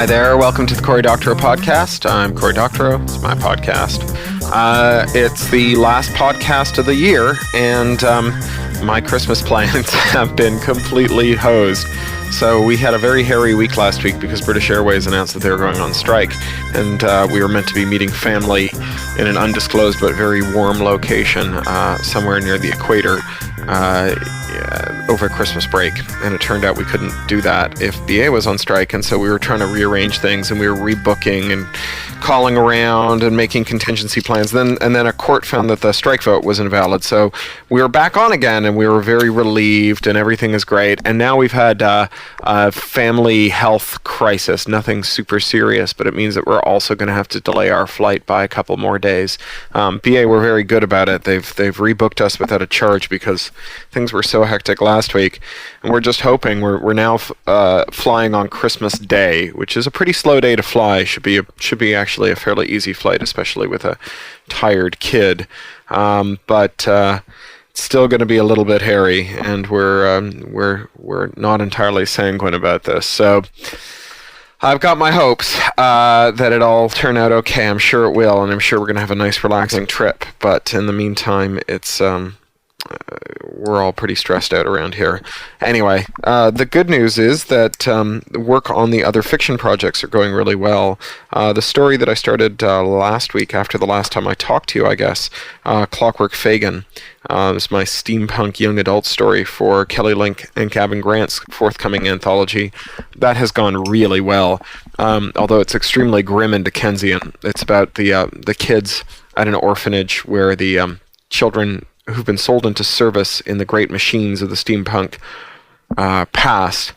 there. Welcome to the Cory Doctorow podcast. I'm Cory Doctorow. It's my podcast. It's the last podcast of the year, and my Christmas plans have been completely hosed. So we had a very hairy week last week because British Airways announced that they were going on strike, and we were meant to be meeting family in an undisclosed but very warm location somewhere near the equator over Christmas break, and it turned out we couldn't do that if BA was on strike, and so we were trying to rearrange things, and we were rebooking and calling around and making contingency plans. And then a court found that the strike vote was invalid, so we were back on again, and we were very relieved, and everything is great. And now we've had a family health crisis, nothing super serious, but it means that we're also going to have to delay our flight by a couple more days. BA were very good about it. They've rebooked us without a charge because things were so hectic last week, and we're just hoping. We're now flying on Christmas Day, which is a pretty slow day to fly. Should be actually a fairly easy flight, especially with a tired kid. But it's still going to be a little bit hairy, and we're not entirely sanguine about this. So I've got my hopes that it'll turn out okay. I'm sure it will, and I'm sure we're going to have a nice, relaxing trip. But in the meantime, it's we're all pretty stressed out around here. Anyway, the good news is that work on the other fiction projects are going really well. The story that I started last week, after the last time I talked to you, I guess, Clockwork Fagin, is my steampunk young adult story for Kelly Link and Gavin Grant's forthcoming anthology. That has gone really well, although it's extremely grim and Dickensian. It's about the kids at an orphanage where the children who've been sold into service in the great machines of the steampunk past,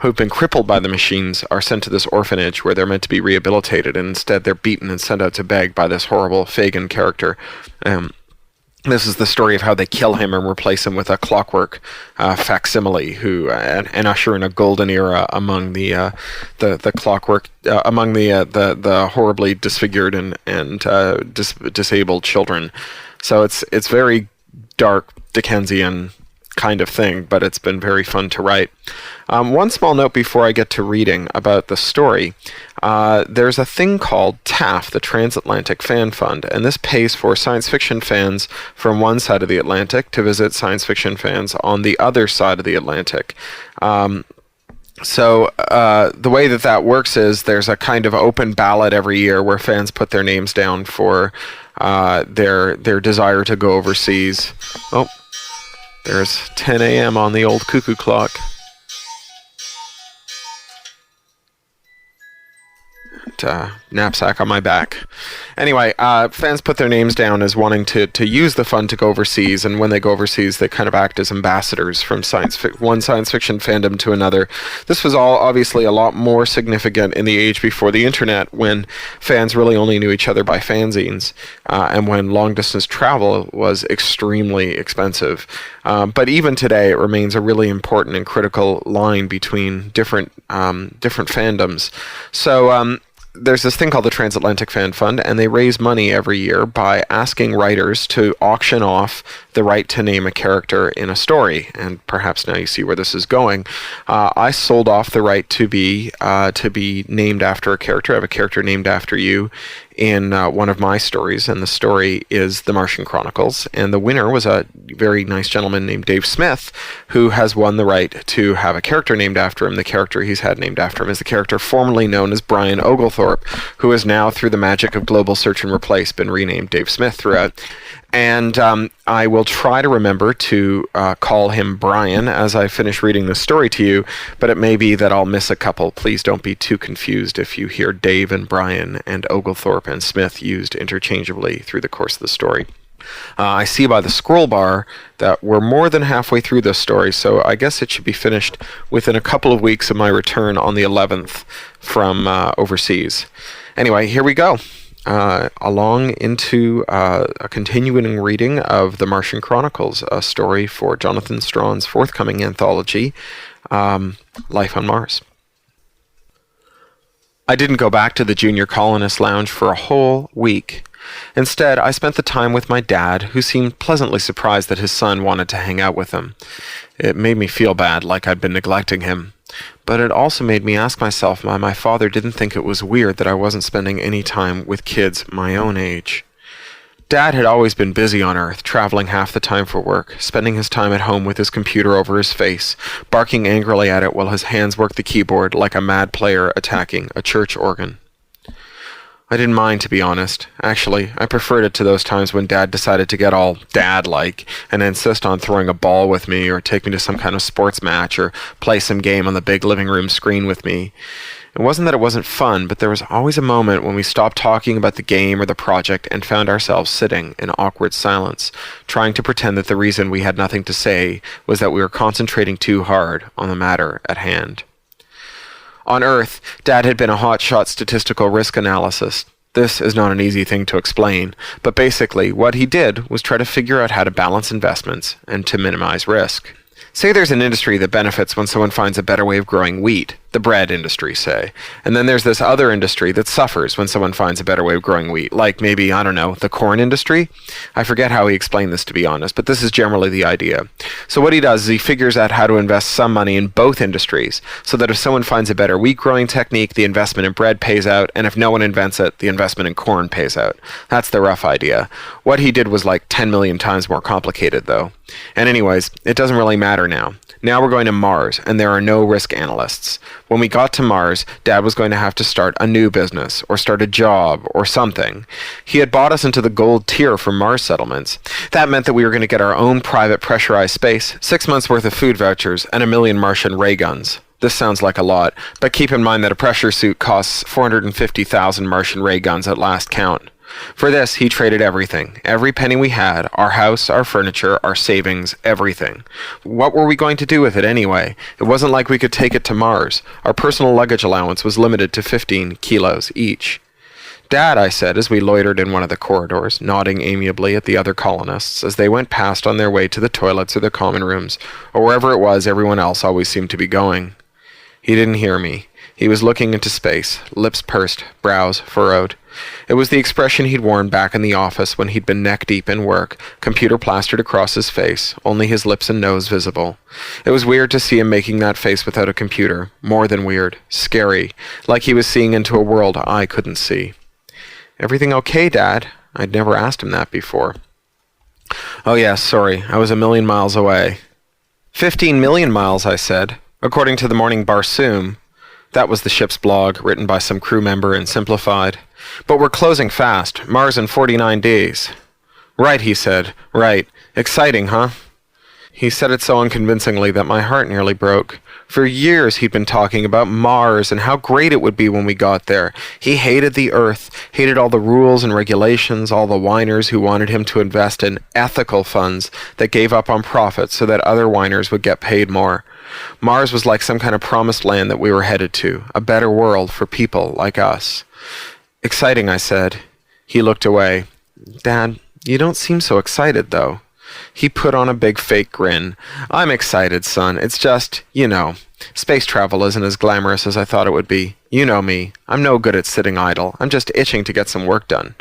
who've been crippled by the machines, are sent to this orphanage where they're meant to be rehabilitated, and instead they're beaten and sent out to beg by this horrible Fagin character. This is the story of how they kill him and replace him with a clockwork facsimile, who and usher in a golden era among the clockwork among the horribly disfigured and disabled children. So it's very dark Dickensian kind of thing, but it's been very fun to write. One small note before I get to reading about the story. There's a thing called TAF, the Transatlantic Fan Fund, and this pays for science fiction fans from one side of the Atlantic to visit science fiction fans on the other side of the Atlantic. So the way that works is there's a kind of open ballot every year where fans put their names down for their desire to go overseas. Oh, there's 10 a.m. on the old cuckoo clock. Knapsack on my back. Anyway, fans put their names down as wanting to use the fund to go overseas, and when they go overseas, they kind of act as ambassadors from one science fiction fandom to another. This was all obviously a lot more significant in the age before the internet, when fans really only knew each other by fanzines, and when long-distance travel was extremely expensive. But even today, it remains a really important and critical line between different fandoms. So there's this thing called the Transatlantic Fan Fund, and they raise money every year by asking writers to auction off the right to name a character in a story. And perhaps now you see where this is going. I sold off the right to be named after a character. I have a character named after you in one of my stories, and the story is The Martian Chronicles, and the winner was a very nice gentleman named Dave Smith, who has won the right to have a character named after him. The character he's had named after him is the character formerly known as Brian Oglethorpe, who has now, through the magic of global search and replace, been renamed Dave Smith throughout. And I will try to remember to call him Brian as I finish reading the story to you, but it may be that I'll miss a couple. Please don't be too confused if you hear Dave and Brian and Oglethorpe and Smith used interchangeably through the course of the story. I see by the scroll bar that we're more than halfway through this story, so I guess it should be finished within a couple of weeks of my return on the 11th from overseas. Anyway, here we go. Along into a continuing reading of The Martian Chronicles, a story for Jonathan Strahan's forthcoming anthology, Life on Mars. I didn't go back to the Junior Colonist Lounge for a whole week. Instead, I spent the time with my dad, who seemed pleasantly surprised that his son wanted to hang out with him. It made me feel bad, like I'd been neglecting him. But it also made me ask myself why my father didn't think it was weird that I wasn't spending any time with kids my own age. Dad had always been busy on Earth, traveling half the time for work, spending his time at home with his computer over his face, barking angrily at it while his hands worked the keyboard like a mad player attacking a church organ. I didn't mind, to be honest. Actually, I preferred it to those times when Dad decided to get all dad-like and insist on throwing a ball with me or take me to some kind of sports match or play some game on the big living room screen with me. It wasn't that it wasn't fun, but there was always a moment when we stopped talking about the game or the project and found ourselves sitting in awkward silence, trying to pretend that the reason we had nothing to say was that we were concentrating too hard on the matter at hand. On Earth, Dad had been a hotshot statistical risk analyst. This is not an easy thing to explain, but basically what he did was try to figure out how to balance investments and to minimize risk. Say there's an industry that benefits when someone finds a better way of growing wheat, the bread industry, say. And then there's this other industry that suffers when someone finds a better way of growing wheat, like maybe, I don't know, the corn industry? I forget how he explained this, to be honest, but this is generally the idea. So what he does is he figures out how to invest some money in both industries, so that if someone finds a better wheat growing technique, the investment in bread pays out, and if no one invents it, the investment in corn pays out. That's the rough idea. What he did was like 10 million times more complicated, though. And anyways, it doesn't really matter now. Now we're going to Mars, and there are no risk analysts. When we got to Mars, Dad was going to have to start a new business, or start a job, or something. He had bought us into the gold tier for Mars settlements. That meant that we were going to get our own private pressurized space, 6 months worth of food vouchers, and 1 million Martian ray guns. This sounds like a lot, but keep in mind that a pressure suit costs 450,000 Martian ray guns at last count. For this, he traded everything. Every penny we had, our house, our furniture, our savings, everything. What were we going to do with it anyway? It wasn't like we could take it to Mars. Our personal luggage allowance was limited to 15 kilos each. Dad, I said as we loitered in one of the corridors, nodding amiably at the other colonists as they went past on their way to the toilets or the common rooms, or wherever it was everyone else always seemed to be going. He didn't hear me. He was looking into space, lips pursed, brows furrowed. It was the expression he'd worn back in the office when he'd been neck-deep in work, computer plastered across his face, only his lips and nose visible. It was weird to see him making that face without a computer. More than weird. Scary. Like he was seeing into a world I couldn't see. "Everything okay, Dad?" I'd never asked him that before. "Oh yes, sorry. I was 1,000,000 miles away." 15 million miles, I said. According to the Morning Barsoom. That was the ship's blog, written by some crew member and simplified. "But we're closing fast. Mars in 49 days. "Right," he said. "Right. Exciting, huh?" He said it so unconvincingly that my heart nearly broke. For years he'd been talking about Mars and how great it would be when we got there. He hated the Earth, hated all the rules and regulations, all the whiners who wanted him to invest in ethical funds that gave up on profits so that other whiners would get paid more. Mars was like some kind of promised land that we were headed to, a better world for people like us. "Exciting," I said. He looked away. "Dad, you don't seem so excited, though." He put on a big fake grin. "I'm excited, son. It's just, space travel isn't as glamorous as I thought it would be. You know me. I'm no good at sitting idle. I'm just itching to get some work done."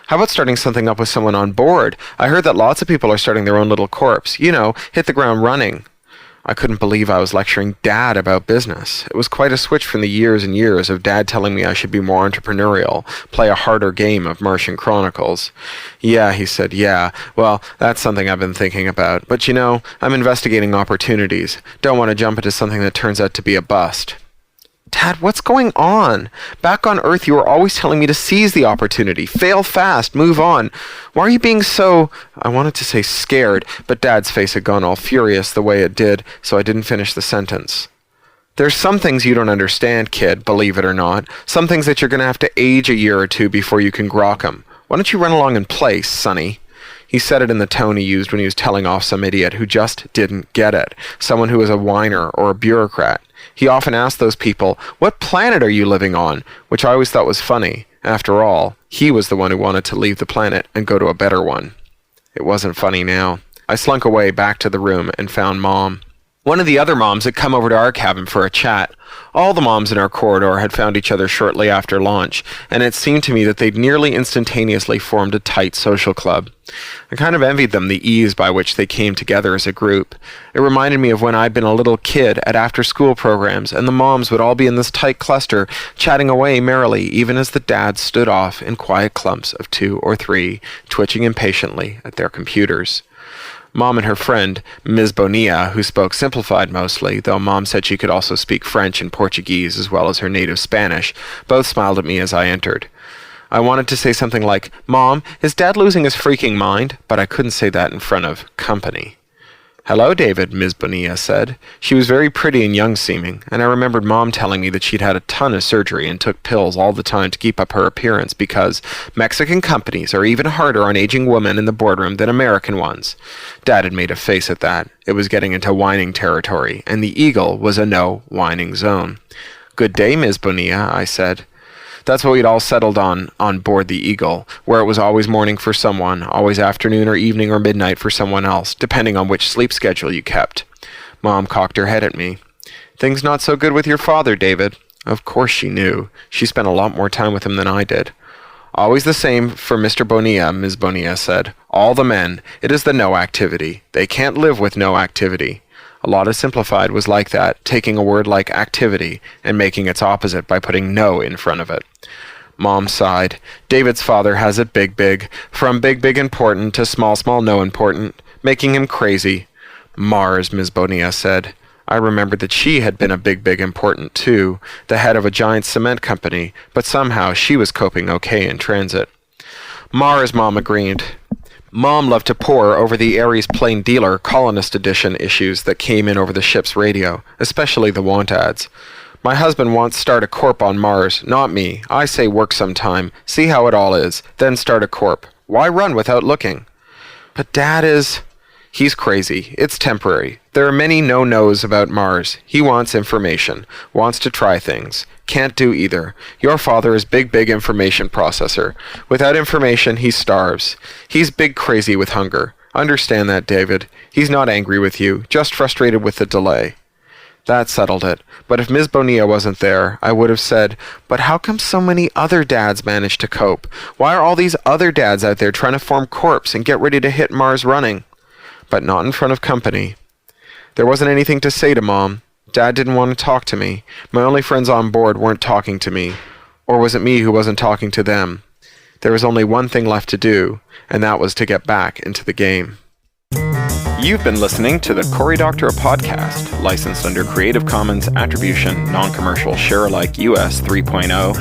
"How about starting something up with someone on board? I heard that lots of people are starting their own little corps. Hit the ground running." I couldn't believe I was lecturing Dad about business. It was quite a switch from the years and years of Dad telling me I should be more entrepreneurial, play a harder game of Martian Chronicles. "Yeah," he said, "yeah. Well, that's something I've been thinking about. But I'm investigating opportunities. Don't want to jump into something that turns out to be a bust." "Dad, what's going on? Back on Earth, you were always telling me to seize the opportunity, fail fast, move on. Why are you being so—" I wanted to say scared, but Dad's face had gone all furious the way it did, so I didn't finish the sentence. "There's some things you don't understand, kid, believe it or not. Some things that you're going to have to age a year or two before you can grok 'em. Why don't you run along and play, sonny?" He said it in the tone he used when he was telling off some idiot who just didn't get it, someone who was a whiner or a bureaucrat. He often asked those people, "What planet are you living on?" which I always thought was funny. After all, he was the one who wanted to leave the planet and go to a better one. It wasn't funny now. I slunk away back to the room and found Mom. One of the other moms had come over to our cabin for a chat. All the moms in our corridor had found each other shortly after launch, and it seemed to me that they'd nearly instantaneously formed a tight social club. I kind of envied them the ease by which they came together as a group. It reminded me of when I'd been a little kid at after-school programs, and the moms would all be in this tight cluster, chatting away merrily, even as the dads stood off in quiet clumps of 2 or 3, twitching impatiently at their computers. Mom and her friend, Ms. Bonilla, who spoke simplified mostly, though Mom said she could also speak French and Portuguese as well as her native Spanish, both smiled at me as I entered. I wanted to say something like, "Mom, is Dad losing his freaking mind?" But I couldn't say that in front of company. "Hello, David," Ms. Bonilla said. She was very pretty and young-seeming, and I remembered Mom telling me that she'd had a ton of surgery and took pills all the time to keep up her appearance because Mexican companies are even harder on aging women in the boardroom than American ones. Dad had made a face at that. It was getting into whining territory, and the Eagle was a no-whining zone. "Good day, Ms. Bonilla," I said. That's what we'd all settled on board the Eagle, where it was always morning for someone, always afternoon or evening or midnight for someone else, depending on which sleep schedule you kept. Mom cocked her head at me. "Things not so good with your father, David." Of course she knew. She spent a lot more time with him than I did. "Always the same for Mr. Bonilla," Ms. Bonilla said. "All the men. It is the no activity. They can't live with no activity." A lot of Simplified was like that, taking a word like activity and making its opposite by putting no in front of it. Mom sighed. "David's father has it big, from big important to small no important, making him crazy." "Mars," Ms. Bonilla said. I remembered that she had been a big important too, the head of a giant cement company, but somehow she was coping okay in transit. "Mars," Mom agreed. Mom loved to pore over the Aries Plain Dealer Colonist Edition issues that came in over the ship's radio, especially the want ads. "My husband wants start a corp on Mars, not me. I say work sometime, see how it all is, then start a corp. Why run without looking?" "But Dad is..." "He's crazy. It's temporary. There are many no-nos about Mars. He wants information, wants to try things. Can't do either. Your father is big information processor. Without information, he starves. He's big crazy with hunger. Understand that, David. He's not angry with you, just frustrated with the delay." That settled it. But if Ms. Bonilla wasn't there, I would have said, "But how come so many other dads manage to cope? Why are all these other dads out there trying to form corps and get ready to hit Mars running?" But not in front of company. There wasn't anything to say to Mom. Dad didn't want to talk to me. My only friends on board weren't talking to me. Or was it me who wasn't talking to them? There was only one thing left to do, and that was to get back into the game. You've been listening to the Cory Doctorow podcast, licensed under Creative Commons Attribution, Non-Commercial Share-alike US 3.0,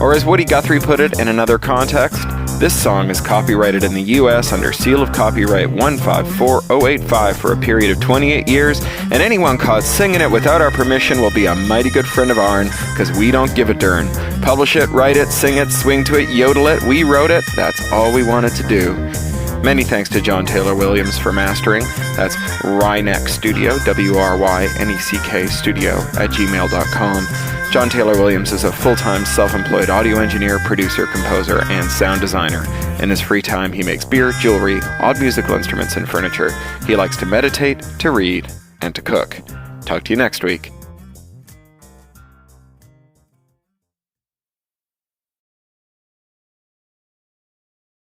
or as Woody Guthrie put it in another context, this song is copyrighted in the US under seal of copyright 154085 for a period of 28 years, and anyone caught singing it without our permission will be a mighty good friend of ourn, because we don't give a darn. Publish it, write it, sing it, swing to it, yodel it, we wrote it, that's all we wanted to do. Many thanks to John Taylor Williams for mastering. That's Ryneck Studio, WRYNECK Studio at gmail.com. John Taylor Williams is a full-time self-employed audio engineer, producer, composer, and sound designer. In his free time, he makes beer, jewelry, odd musical instruments, and furniture. He likes to meditate, to read, and to cook. Talk to you next week.